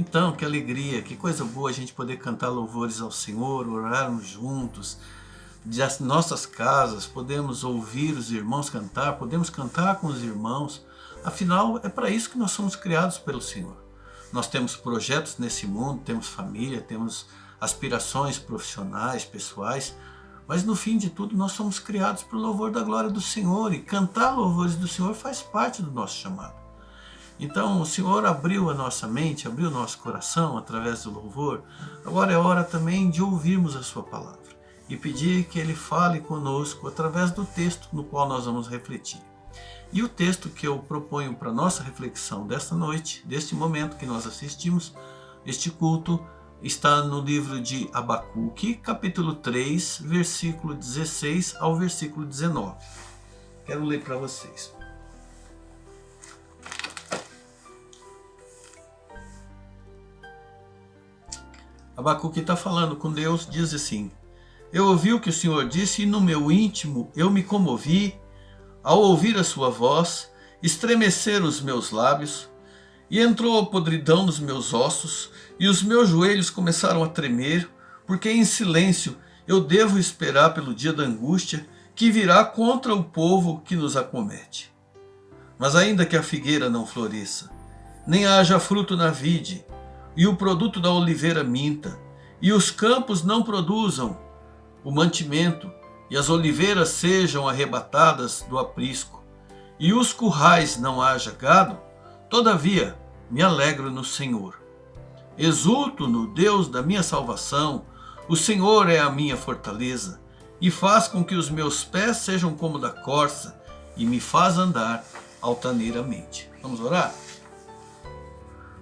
Então, que alegria, que coisa boa a gente poder cantar louvores ao Senhor, orarmos juntos, das nossas casas, podemos ouvir os irmãos cantar, podemos cantar com os irmãos. Afinal, é para isso que nós somos criados pelo Senhor. Nós temos projetos nesse mundo, temos família, temos aspirações profissionais, pessoais, mas no fim de tudo nós somos criados para o louvor da glória do Senhor, e cantar louvores do Senhor faz parte do nosso chamado. Então o Senhor abriu a nossa mente, abriu o nosso coração através do louvor. Agora é hora também de ouvirmos a sua palavra e pedir que Ele fale conosco através do texto no qual nós vamos refletir. E o texto que eu proponho para nossa reflexão desta noite, deste momento que nós assistimos, este culto, está no livro de Abacuque, capítulo 3, versículo 16 ao versículo 19. Quero ler para vocês. Abacuque está falando com Deus, diz assim: eu ouvi o que o Senhor disse e no meu íntimo eu me comovi ao ouvir a sua voz, estremeceram os meus lábios, e entrou a podridão nos meus ossos, e os meus joelhos começaram a tremer, porque em silêncio eu devo esperar pelo dia da angústia que virá contra o povo que nos acomete. Mas ainda que a figueira não floresça, nem haja fruto na vide, e o produto da oliveira minta, e os campos não produzam o mantimento, e as oliveiras sejam arrebatadas do aprisco, e os currais não haja gado, todavia me alegro no Senhor. Exulto no Deus da minha salvação, o Senhor é a minha fortaleza, e faz com que os meus pés sejam como da corça, e me faz andar altaneiramente. Vamos orar?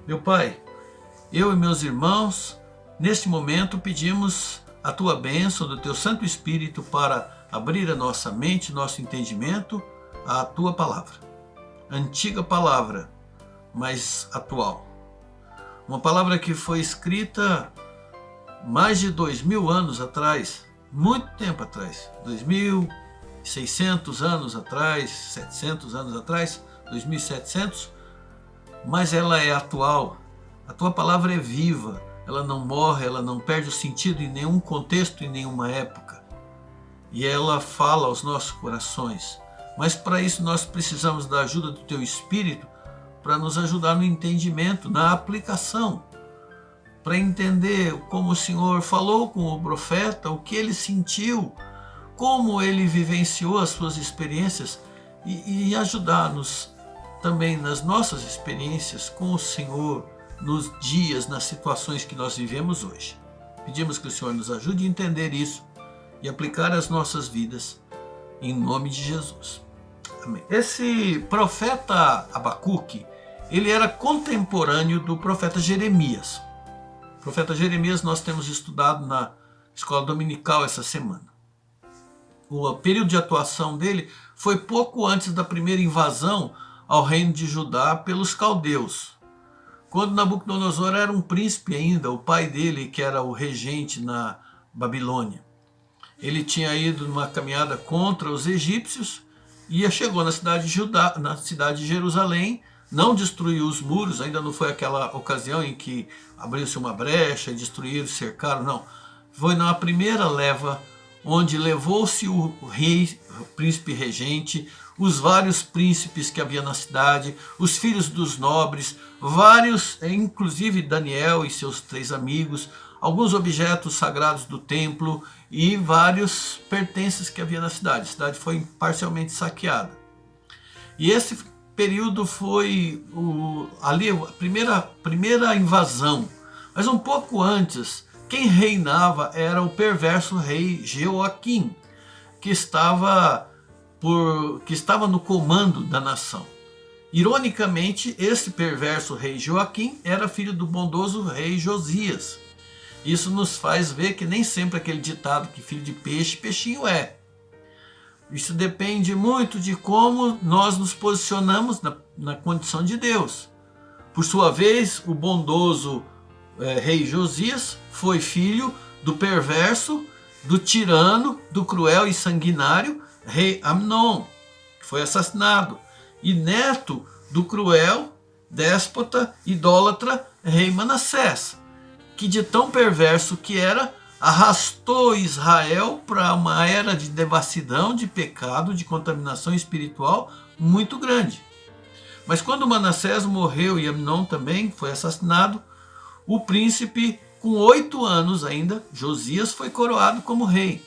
Meu Pai, eu e meus irmãos, neste momento pedimos a Tua bênção do Teu Santo Espírito para abrir a nossa mente, nosso entendimento à Tua Palavra. Antiga palavra, mas atual. Uma palavra que foi escrita mais de 2000 anos atrás, muito tempo atrás, 2600 anos atrás, 700 anos atrás, 2700, mas ela é atual. A Tua palavra é viva, ela não morre, ela não perde o sentido em nenhum contexto, em nenhuma época. E ela fala aos nossos corações. Mas para isso nós precisamos da ajuda do Teu Espírito para nos ajudar no entendimento, na aplicação, para entender como o Senhor falou com o profeta, o que ele sentiu, como ele vivenciou as suas experiências e ajudar-nos também nas nossas experiências com o Senhor, nos dias, nas situações que nós vivemos hoje. Pedimos que o Senhor nos ajude a entender isso e aplicar às nossas vidas, em nome de Jesus. Amém. Esse profeta Abacuque, ele era contemporâneo do profeta Jeremias. O profeta Jeremias nós temos estudado na escola dominical essa semana. O período de atuação dele foi pouco antes da primeira invasão ao reino de Judá pelos caldeus, quando Nabucodonosor era um príncipe ainda, o pai dele, que era o regente na Babilônia. Ele tinha ido numa caminhada contra os egípcios e chegou na cidade de Judá, na cidade de Jerusalém, não destruiu os muros, ainda não foi aquela ocasião em que abriu-se uma brecha e destruíram, cercaram, não. Foi na primeira leva, onde levou-se o rei, o príncipe regente, os vários príncipes que havia na cidade, os filhos dos nobres, vários, inclusive Daniel e seus 3 amigos, alguns objetos sagrados do templo e vários pertences que havia na cidade. A cidade foi parcialmente saqueada. E esse período foi ali a primeira invasão. Mas um pouco antes, quem reinava era o perverso rei Jeoaquim, que estava no comando da nação. Ironicamente, esse perverso rei Joaquim era filho do bondoso rei Josias. Isso nos faz ver que nem sempre aquele ditado que filho de peixe, peixinho é. Isso depende muito de como nós nos posicionamos na condição de Deus. Por sua vez, o bondoso rei Josias foi filho do perverso, do tirano, do cruel e sanguinário rei Amnon, que foi assassinado, e neto do cruel, déspota, idólatra rei Manassés, que de tão perverso que era, arrastou Israel para uma era de devassidão, de pecado, de contaminação espiritual muito grande. Mas quando Manassés morreu e Amnon também foi assassinado, o príncipe, com 8 anos ainda, Josias, foi coroado como rei.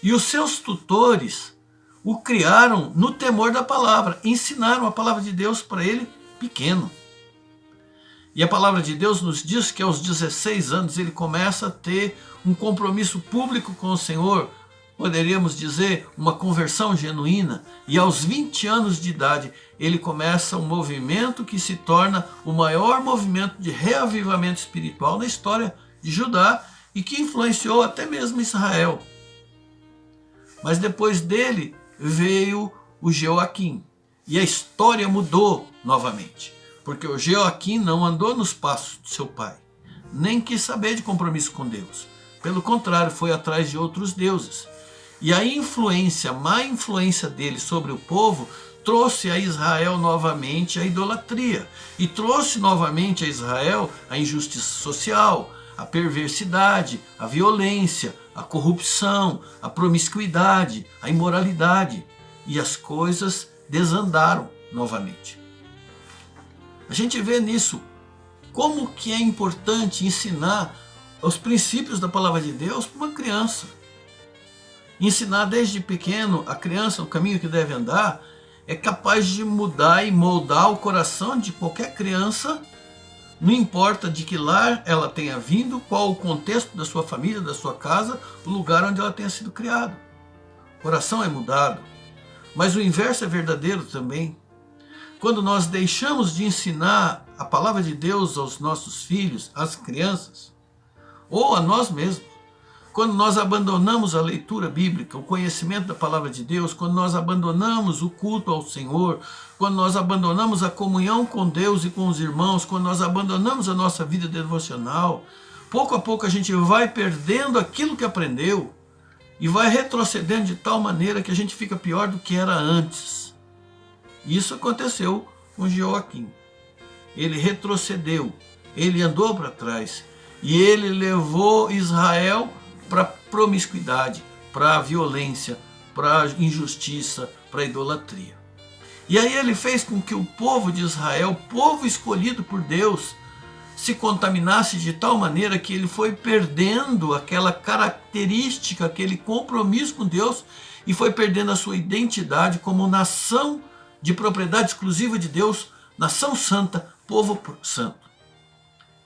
E os seus tutores o criaram no temor da palavra, ensinaram a palavra de Deus para ele pequeno. E a palavra de Deus nos diz que aos 16 anos ele começa a ter um compromisso público com o Senhor, poderíamos dizer uma conversão genuína, e aos 20 anos de idade ele começa um movimento que se torna o maior movimento de reavivamento espiritual na história de Judá e que influenciou até mesmo Israel. Mas depois dele veio o Jeoaquim, e a história mudou novamente, porque o Jeoaquim não andou nos passos de seu pai, nem quis saber de compromisso com Deus. Pelo contrário, foi atrás de outros deuses. E a má influência dele sobre o povo trouxe a Israel novamente a idolatria. E trouxe novamente a Israel a injustiça social, a perversidade, a violência, a corrupção, a promiscuidade, a imoralidade. E as coisas desandaram novamente. A gente vê nisso como que é importante ensinar os princípios da palavra de Deus para uma criança. Ensinar desde pequeno a criança o caminho que deve andar é capaz de mudar e moldar o coração de qualquer criança, não importa de que lar ela tenha vindo, qual o contexto da sua família, da sua casa, o lugar onde ela tenha sido criada. O coração é mudado, mas o inverso é verdadeiro também. Quando nós deixamos de ensinar a palavra de Deus aos nossos filhos, às crianças, ou a nós mesmos, quando nós abandonamos a leitura bíblica, o conhecimento da palavra de Deus, quando nós abandonamos o culto ao Senhor, quando nós abandonamos a comunhão com Deus e com os irmãos, quando nós abandonamos a nossa vida devocional, pouco a pouco a gente vai perdendo aquilo que aprendeu e vai retrocedendo de tal maneira que a gente fica pior do que era antes. Isso aconteceu com Jeoaquim. Ele retrocedeu, ele andou para trás e ele levou Israel para promiscuidade, para violência, para injustiça, para idolatria. E aí ele fez com que o povo de Israel, o povo escolhido por Deus, se contaminasse de tal maneira que ele foi perdendo aquela característica, aquele compromisso com Deus e foi perdendo a sua identidade como nação de propriedade exclusiva de Deus, nação santa, povo santo.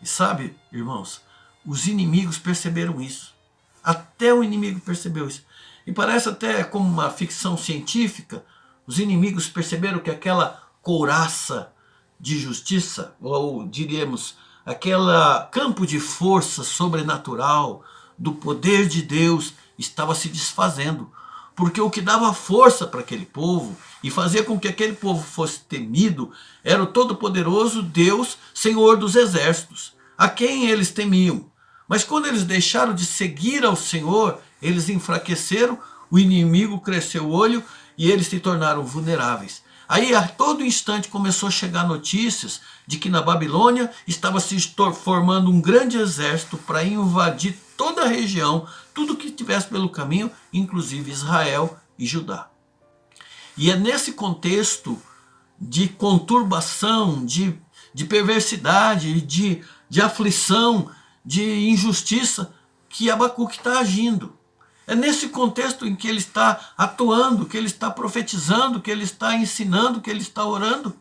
E sabe, irmãos, os inimigos perceberam isso. Até o inimigo percebeu isso. E parece até como uma ficção científica. Os inimigos perceberam que aquela couraça de justiça, ou diríamos, aquele campo de força sobrenatural do poder de Deus estava se desfazendo. Porque o que dava força para aquele povo e fazia com que aquele povo fosse temido era o todo-poderoso Deus, Senhor dos exércitos, a quem eles temiam. Mas quando eles deixaram de seguir ao Senhor, eles enfraqueceram, o inimigo cresceu o olho e eles se tornaram vulneráveis. Aí a todo instante começou a chegar notícias de que na Babilônia estava se formando um grande exército para invadir toda a região, tudo que tivesse pelo caminho, inclusive Israel e Judá. E é nesse contexto de conturbação, de perversidade, de aflição, de injustiça, que Abacuque está agindo. É nesse contexto em que ele está atuando, que ele está profetizando, que ele está ensinando, que ele está orando.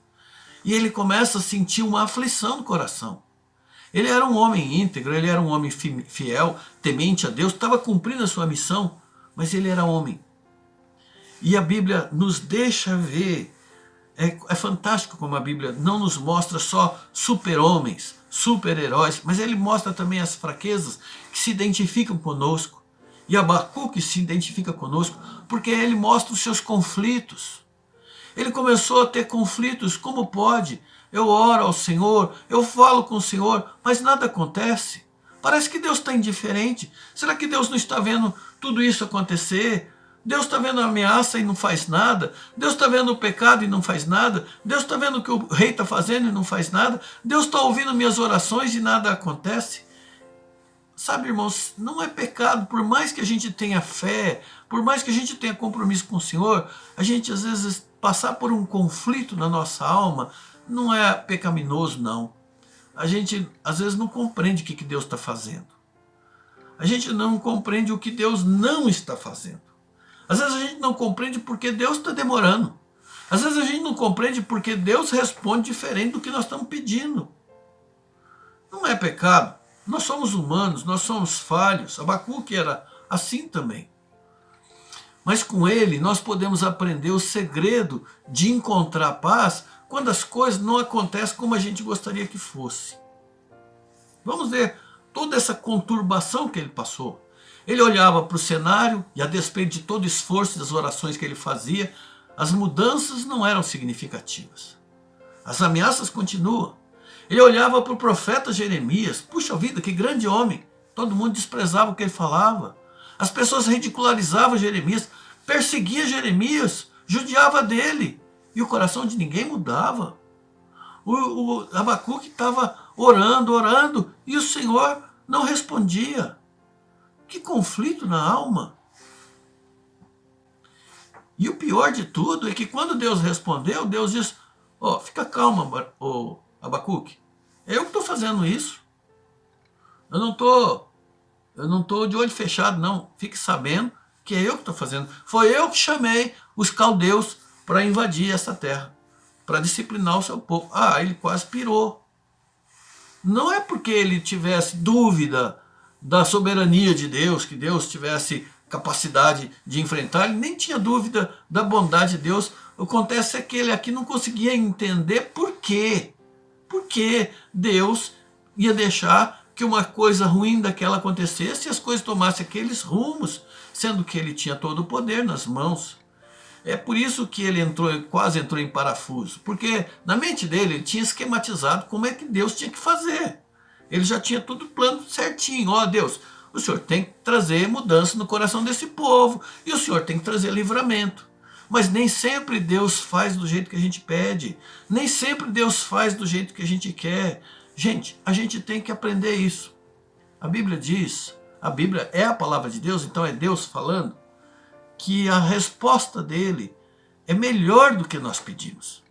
E ele começa a sentir uma aflição no coração. Ele era um homem íntegro, ele era um homem fiel, temente a Deus, estava cumprindo a sua missão, mas ele era homem. E a Bíblia nos deixa ver, é fantástico como a Bíblia não nos mostra só super-homens, super-heróis, mas ele mostra também as fraquezas que se identificam conosco. E Abacuque se identifica conosco porque ele mostra os seus conflitos. Ele começou a ter conflitos, como pode? Eu oro ao Senhor, eu falo com o Senhor, mas nada acontece. Parece que Deus está indiferente. Será que Deus não está vendo tudo isso acontecer? Deus está vendo a ameaça e não faz nada. Deus está vendo o pecado e não faz nada. Deus está vendo o que o rei está fazendo e não faz nada. Deus está ouvindo minhas orações e nada acontece. Sabe, irmãos, não é pecado, por mais que a gente tenha fé, por mais que a gente tenha compromisso com o Senhor, a gente às vezes passar por um conflito na nossa alma não é pecaminoso, não. A gente às vezes não compreende o que Deus está fazendo. A gente não compreende o que Deus não está fazendo. Às vezes a gente não compreende porque Deus está demorando. Às vezes a gente não compreende porque Deus responde diferente do que nós estamos pedindo. Não é pecado. Nós somos humanos, nós somos falhos. Abacuque era assim também. Mas com ele nós podemos aprender o segredo de encontrar paz quando as coisas não acontecem como a gente gostaria que fosse. Vamos ver toda essa conturbação que ele passou. Ele olhava para o cenário e, a despeito de todo o esforço das orações que ele fazia, as mudanças não eram significativas. As ameaças continuam. Ele olhava para o profeta Jeremias. Puxa vida, que grande homem. Todo mundo desprezava o que ele falava. As pessoas ridicularizavam Jeremias, perseguia Jeremias, judiava dele. E o coração de ninguém mudava. O Abacuque estava orando, e o Senhor não respondia. Que conflito na alma. E o pior de tudo é que quando Deus respondeu, Deus disse, fica calma, Abacuque. Eu que estou fazendo isso. Eu não estou de olho fechado, não. Fique sabendo que é eu que estou fazendo. Foi eu que chamei os caldeus para invadir essa terra, para disciplinar o seu povo. Ele quase pirou. Não é porque ele tivesse dúvida da soberania de Deus, que Deus tivesse capacidade de enfrentar, ele nem tinha dúvida da bondade de Deus. O que acontece é que ele aqui não conseguia entender por quê. Por que Deus ia deixar que uma coisa ruim daquela acontecesse e as coisas tomassem aqueles rumos, sendo que ele tinha todo o poder nas mãos. É por isso que ele quase entrou em parafuso, porque na mente dele ele tinha esquematizado como é que Deus tinha que fazer. Ele já tinha tudo plano certinho. Deus, o Senhor tem que trazer mudança no coração desse povo, e o Senhor tem que trazer livramento. Mas nem sempre Deus faz do jeito que a gente pede, nem sempre Deus faz do jeito que a gente quer. Gente, a gente tem que aprender isso. A Bíblia diz, a Bíblia é a palavra de Deus, então é Deus falando, que a resposta dele é melhor do que nós pedimos,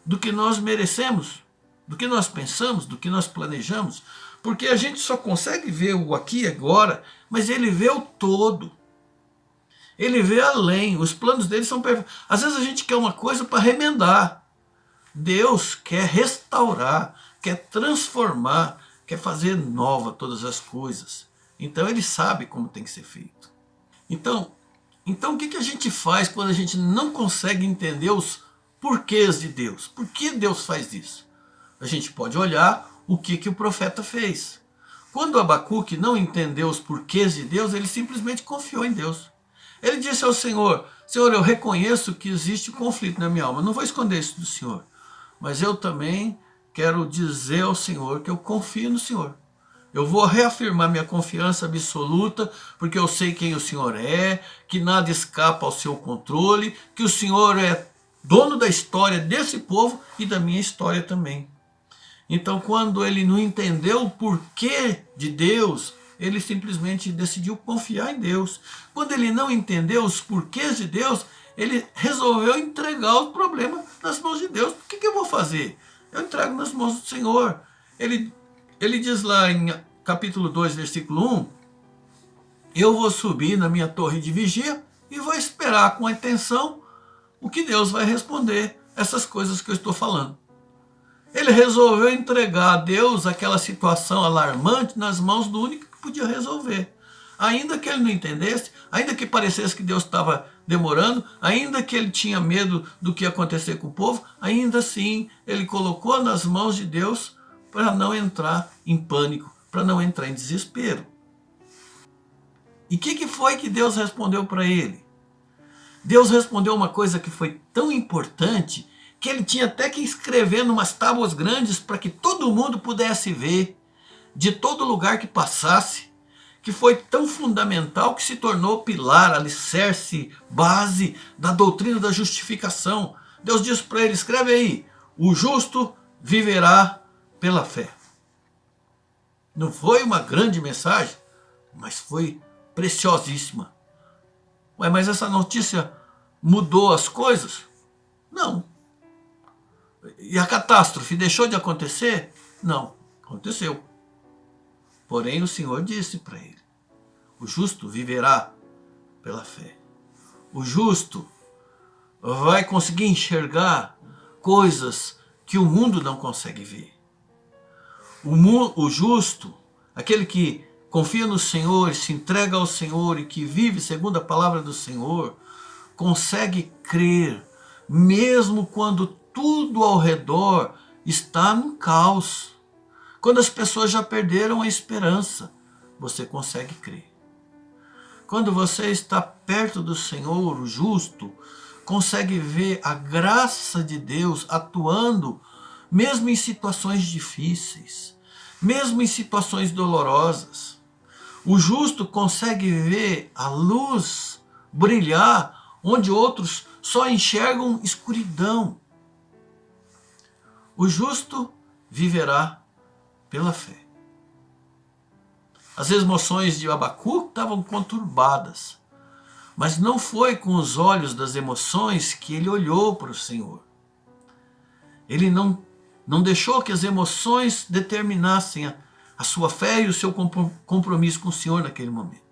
do que nós merecemos, do que nós pensamos, do que nós planejamos, porque a gente só consegue ver o aqui e agora, mas ele vê o todo. Ele vê além, os planos dele são perfeitos. Às vezes a gente quer uma coisa para remendar. Deus quer restaurar, quer transformar, quer fazer nova todas as coisas. Então ele sabe como tem que ser feito. Então o que a gente faz quando a gente não consegue entender os porquês de Deus? Por que Deus faz isso? A gente pode olhar o que o profeta fez. Quando Abacuque não entendeu os porquês de Deus, ele simplesmente confiou em Deus. Ele disse ao Senhor, Senhor, eu reconheço que existe conflito na minha alma, eu não vou esconder isso do Senhor, mas eu também quero dizer ao Senhor que eu confio no Senhor. Eu vou reafirmar minha confiança absoluta, porque eu sei quem o Senhor é, que nada escapa ao seu controle, que o Senhor é dono da história desse povo e da minha história também. Então, quando ele não entendeu o porquê de Deus, ele simplesmente decidiu confiar em Deus. Quando ele não entendeu os porquês de Deus, ele resolveu entregar o problema nas mãos de Deus. O que eu vou fazer? Eu entrego nas mãos do Senhor. Ele diz lá em capítulo 2, versículo 1, eu vou subir na minha torre de vigia e vou esperar com atenção o que Deus vai responder essas coisas que eu estou falando. Ele resolveu entregar a Deus aquela situação alarmante nas mãos do único que podia resolver. Ainda que ele não entendesse, ainda que parecesse que Deus estava demorando, ainda que ele tinha medo do que ia acontecer com o povo, ainda assim ele colocou nas mãos de Deus para não entrar em pânico, para não entrar em desespero. E o que foi que Deus respondeu para ele? Deus respondeu uma coisa que foi tão importante que ele tinha até que escrever em umas tábuas grandes para que todo mundo pudesse ver, de todo lugar que passasse, que foi tão fundamental que se tornou pilar, alicerce, base da doutrina da justificação. Deus disse para ele, escreve aí, o justo viverá pela fé. Não foi uma grande mensagem, mas foi preciosíssima. Ué, mas essa notícia mudou as coisas? Não. E a catástrofe deixou de acontecer? Não, aconteceu. Porém, o Senhor disse para ele, o justo viverá pela fé. O justo vai conseguir enxergar coisas que o mundo não consegue ver. O justo, aquele que confia no Senhor, se entrega ao Senhor e que vive segundo a palavra do Senhor, consegue crer, mesmo quando tudo ao redor está no caos. Quando as pessoas já perderam a esperança, você consegue crer. Quando você está perto do Senhor, o justo, consegue ver a graça de Deus atuando, mesmo em situações difíceis, mesmo em situações dolorosas. O justo consegue ver a luz brilhar onde outros só enxergam escuridão. O justo viverá pela fé. As emoções de Abacuque estavam conturbadas, mas não foi com os olhos das emoções que ele olhou para o Senhor. Ele não deixou que as emoções determinassem a sua fé e o seu compromisso com o Senhor naquele momento.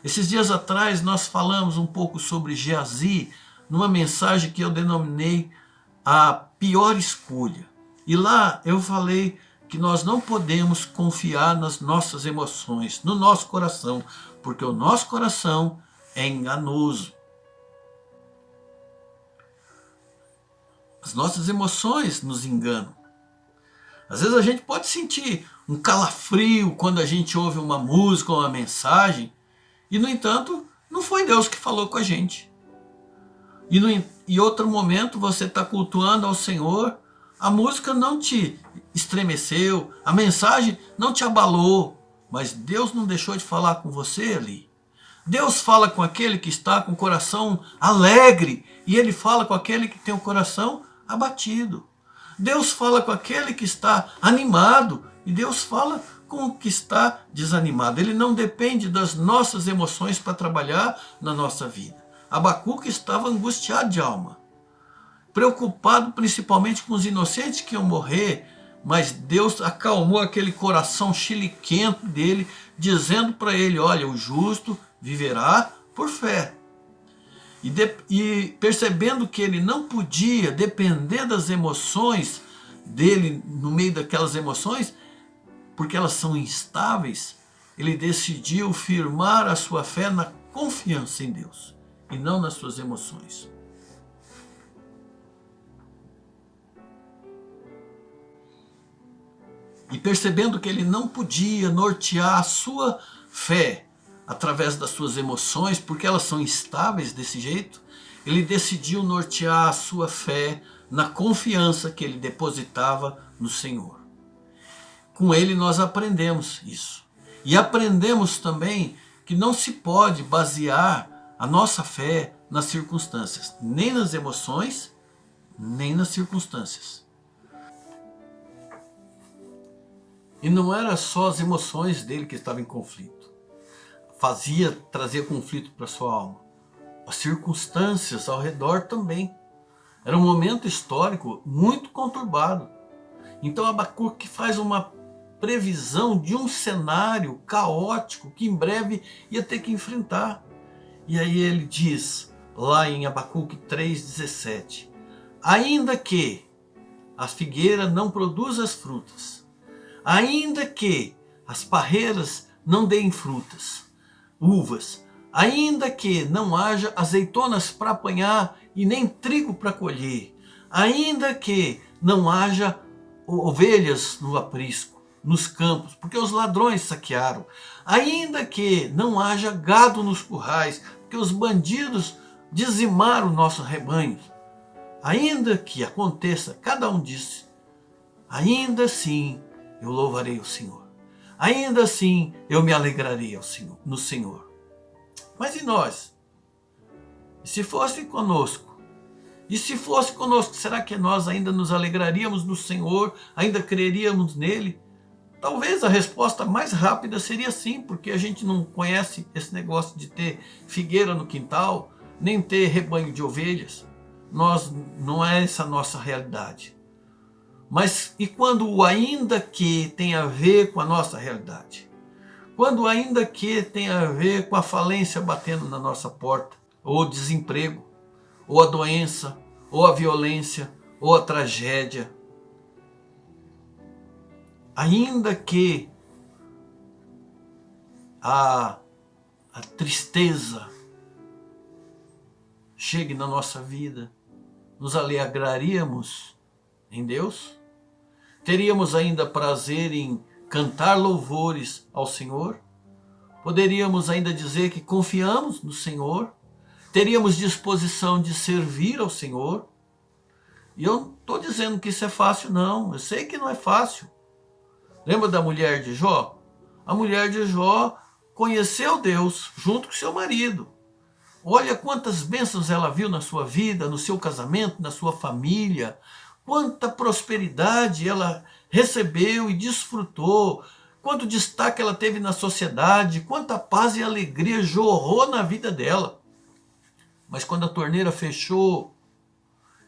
Esses dias atrás nós falamos um pouco sobre Geazi, numa mensagem que eu denominei a pior escolha. E lá eu falei que nós não podemos confiar nas nossas emoções, no nosso coração, porque o nosso coração é enganoso. As nossas emoções nos enganam. Às vezes a gente pode sentir um calafrio quando a gente ouve uma música ou uma mensagem, e no entanto, não foi Deus que falou com a gente. E em outro momento você está cultuando ao Senhor, a música não te estremeceu, a mensagem não te abalou, mas Deus não deixou de falar com você ali. Deus fala com aquele que está com o coração alegre, e Ele fala com aquele que tem o coração abatido. Deus fala com aquele que está animado, e Deus fala com o que está desanimado. Ele não depende das nossas emoções para trabalhar na nossa vida. Abacuque estava angustiado de alma, preocupado principalmente com os inocentes que iam morrer, mas Deus acalmou aquele coração chiliquento dele, dizendo para ele, olha, o justo viverá por fé. E percebendo que ele não podia depender das emoções dele, no meio daquelas emoções, porque elas são instáveis, ele decidiu firmar a sua fé na confiança em Deus e não nas suas emoções. E percebendo que ele não podia nortear a sua fé através das suas emoções, porque elas são instáveis desse jeito, ele decidiu nortear a sua fé na confiança que ele depositava no Senhor. Com ele nós aprendemos isso. E aprendemos também que não se pode basear a nossa fé nas circunstâncias, nem nas emoções, nem nas circunstâncias. E não era só as emoções dele que estavam em conflito. Trazia conflito para sua alma. As circunstâncias ao redor também. Era um momento histórico muito conturbado. Então Abacuque faz uma previsão de um cenário caótico que em breve ia ter que enfrentar. E aí ele diz, lá em Abacuque 3,17, ainda que a figueira não produza as frutas, ainda que as parreiras não deem uvas, ainda que não haja azeitonas para apanhar e nem trigo para colher, ainda que não haja ovelhas no aprisco, nos campos, porque os ladrões saquearam, ainda que não haja gado nos currais, porque os bandidos dizimaram o nosso rebanho, ainda que aconteça, cada um disse, ainda assim eu louvarei o Senhor. ainda assim eu me alegrarei no Senhor. Mas e nós? E se fosse conosco? E se fosse conosco, será que nós ainda nos alegraríamos no Senhor? Ainda creríamos nele? Talvez a resposta mais rápida seria sim, porque a gente não conhece esse negócio de ter figueira no quintal, nem ter rebanho de ovelhas. Não é essa a nossa realidade. Mas e quando o ainda que tem a ver com a nossa realidade? Quando o ainda que tem a ver com a falência batendo na nossa porta, ou o desemprego, ou a doença, ou a violência, ou a tragédia. Ainda que a tristeza chegue na nossa vida, nos alegraríamos em Deus? Teríamos ainda prazer em cantar louvores ao Senhor? Poderíamos ainda dizer que confiamos no Senhor? Teríamos disposição de servir ao Senhor? E eu não estou dizendo que isso é fácil, não. Eu sei que não é fácil. Lembra da mulher de Jó? A mulher de Jó conheceu Deus junto com seu marido. Olha quantas bênçãos ela viu na sua vida, no seu casamento, na sua família. Quanta prosperidade ela recebeu e desfrutou. Quanto destaque ela teve na sociedade. Quanta paz e alegria jorrou na vida dela. Mas quando a torneira fechou,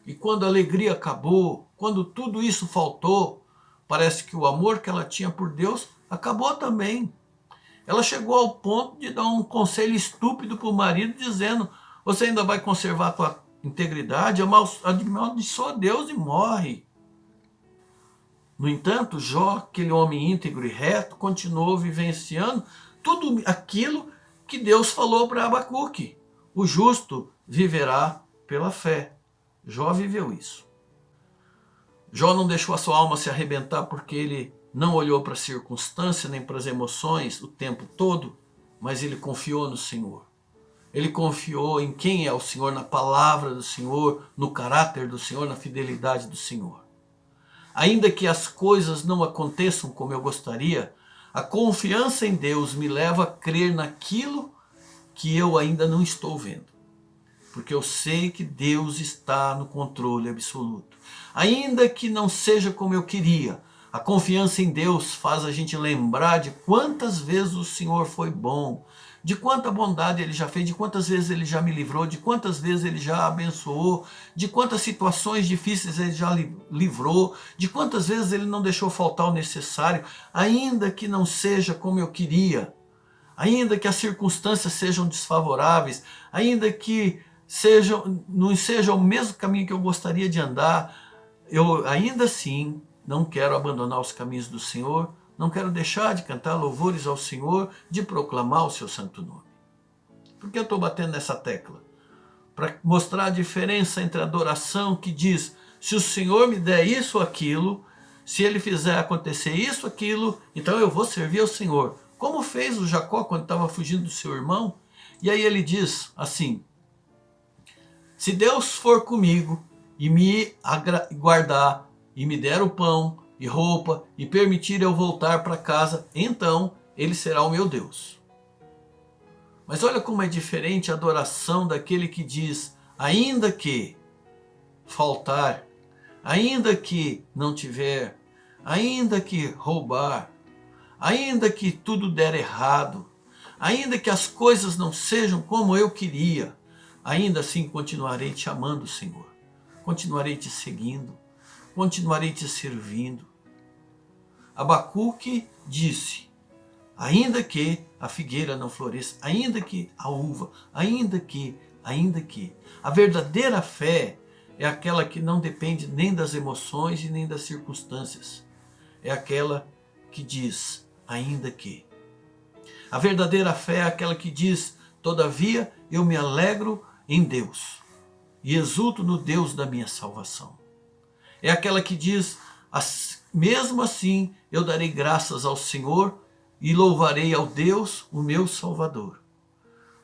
e quando a alegria acabou, quando tudo isso faltou, parece que o amor que ela tinha por Deus acabou também. Ela chegou ao ponto de dar um conselho estúpido para o marido, dizendo: você ainda vai conservar a tua integridade? Amaldiçoa Deus e morre. No entanto, Jó, aquele homem íntegro e reto, continuou vivenciando tudo aquilo que Deus falou para Abacuque: o justo viverá pela fé. Jó viveu isso. Jó não deixou a sua alma se arrebentar porque ele não olhou para a circunstância nem para as emoções o tempo todo, mas ele confiou no Senhor. Ele confiou em quem é o Senhor, na palavra do Senhor, no caráter do Senhor, na fidelidade do Senhor. Ainda que as coisas não aconteçam como eu gostaria, a confiança em Deus me leva a crer naquilo que eu ainda não estou vendo. Porque eu sei que Deus está no controle absoluto. Ainda que não seja como eu queria, a confiança em Deus faz a gente lembrar de quantas vezes o Senhor foi bom, de quanta bondade Ele já fez, de quantas vezes Ele já me livrou, de quantas vezes Ele já abençoou, de quantas situações difíceis Ele já livrou, de quantas vezes Ele não deixou faltar o necessário, ainda que não seja como eu queria, ainda que as circunstâncias sejam desfavoráveis, ainda que não seja o mesmo caminho que eu gostaria de andar, eu ainda assim não quero abandonar os caminhos do Senhor, não quero deixar de cantar louvores ao Senhor, de proclamar o seu santo nome. Por que eu estou batendo nessa tecla? Para mostrar a diferença entre a adoração que diz: se o Senhor me der isso ou aquilo, se Ele fizer acontecer isso ou aquilo, então eu vou servir ao Senhor. Como fez o Jacó quando estava fugindo do seu irmão? E aí ele diz assim: se Deus for comigo e me guardar, e me der o pão e roupa, e permitir eu voltar para casa, então Ele será o meu Deus. Mas olha como é diferente a adoração daquele que diz: ainda que faltar, ainda que não tiver, ainda que roubar, ainda que tudo der errado, ainda que as coisas não sejam como eu queria, ainda assim continuarei te amando, Senhor. Continuarei te seguindo. Continuarei te servindo. Abacuque disse: ainda que a figueira não floresça, ainda que a uva, ainda que. A verdadeira fé é aquela que não depende nem das emoções e nem das circunstâncias. É aquela que diz: ainda que. A verdadeira fé é aquela que diz: todavia eu me alegro em Deus e exulto no Deus da minha salvação. É aquela que diz: mesmo assim eu darei graças ao Senhor e louvarei ao Deus, o meu Salvador.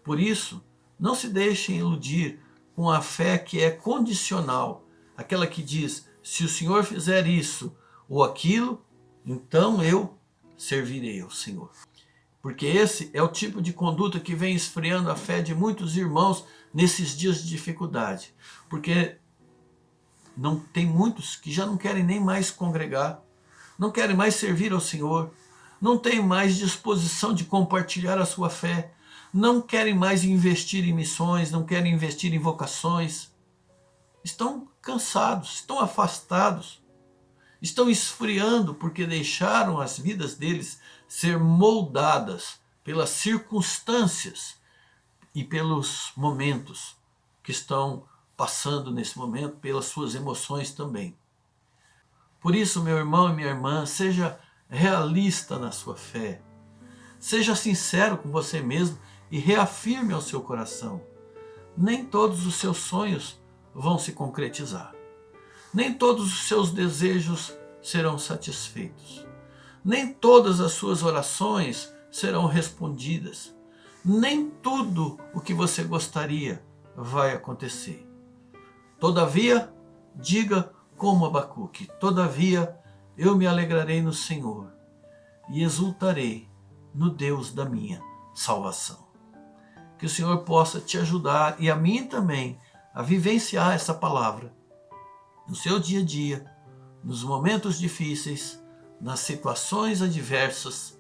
Por isso, não se deixem iludir com a fé que é condicional, aquela que diz: se o Senhor fizer isso ou aquilo, então eu servirei ao Senhor. Porque esse é o tipo de conduta que vem esfriando a fé de muitos irmãos nesses dias de dificuldade. Porque não tem muitos que já não querem nem mais congregar, não querem mais servir ao Senhor, não têm mais disposição de compartilhar a sua fé, não querem mais investir em missões, não querem investir em vocações. Estão cansados, estão afastados, estão esfriando porque deixaram as vidas deles ser moldadas pelas circunstâncias e pelos momentos que estão passando nesse momento, pelas suas emoções também. Por isso, meu irmão e minha irmã, seja realista na sua fé. Seja sincero com você mesmo e reafirme ao seu coração. Nem todos os seus sonhos vão se concretizar. Nem todos os seus desejos serão satisfeitos. Nem todas as suas orações serão respondidas. Nem tudo o que você gostaria vai acontecer. Todavia, diga como Abacuque: todavia eu me alegrarei no Senhor e exultarei no Deus da minha salvação. Que o Senhor possa te ajudar e a mim também a vivenciar essa palavra no seu dia a dia, nos momentos difíceis, nas situações adversas,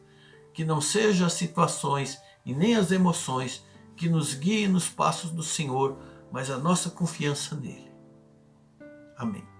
que não sejam as situações e nem as emoções que nos guiem nos passos do Senhor, mas a nossa confiança nele. Amém.